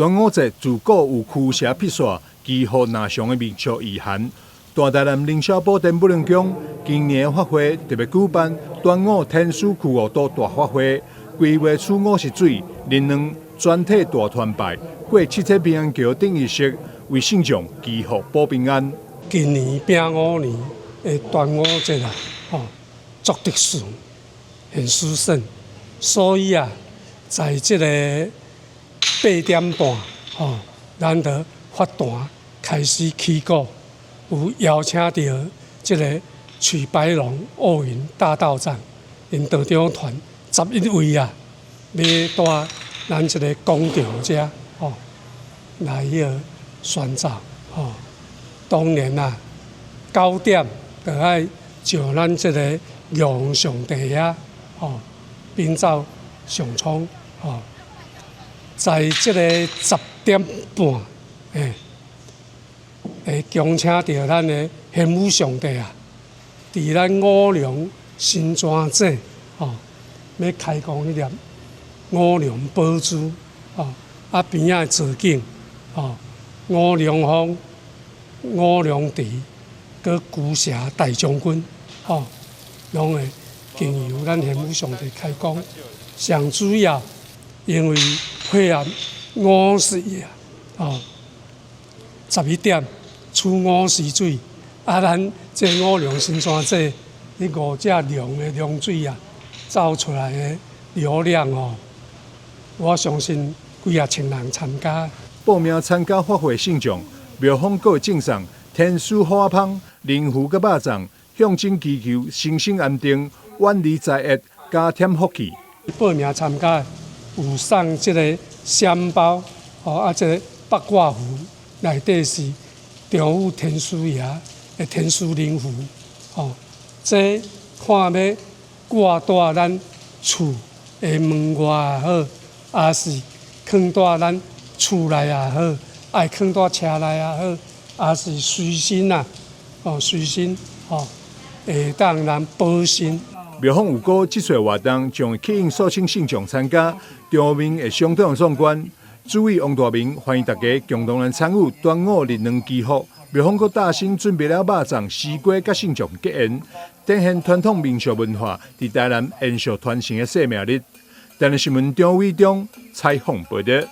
端午節自古有驅邪辟煞、祈福納祥的民俗意涵。大台南凌霄堡電不能宮今年的法會特別舉辦端午天書驅惡道大法會，規劃初五是水，日兩全體大團拜，過七彩平安橋等儀式，為聖眾祈福保平安。今年丙午年的端午節啊，足特殊，很殊勝，所以啊，在這個8點半，咱就發壇開始起鼓，有邀請到這個徐白龍奧運大道長，因道長團11位啊，要帶咱這個廣場遮，來宣召，當然啊，9點就愛就咱這個陽上帝啊，並走上蒼，在這個10點半，恭請到咱的玄武上帝啊，佇咱五龍新莊鎮，要開講一粒五龍寶珠，邊仔造景，五龍峰、五龍池，佮龜蛇大將軍，攏會經由咱玄武上帝開講。上主要因為配合午時啊，11點初五時水，咱這五龍新莊這5隻龍的龍水啊，走出來的流量我相信幾啊千人參加。報名參加法會聖眾，廟方閣會贈送天書花香、靈符佮肉粽，向神祈求身心安定、遠離災厄、加添福氣。報名參加有送這個香包，這個八卦符內底是中午天書爺的天書靈符，這看要掛在咱厝的門外也好，也是放在咱厝內也好，愛放在車內也好，也是隨身啊，隨身會當咱保身。廟方有估這歲活動將會吸引數千信眾參加，場面會相當壯觀。主委王大明歡迎大家共同來參與端午日兩祈福。廟方閣大新準備了肉粽、西瓜，甲信眾結緣，展現傳統民俗文化，佇台南延續傳承的生命力。台南新聞張偉忠採訪報道。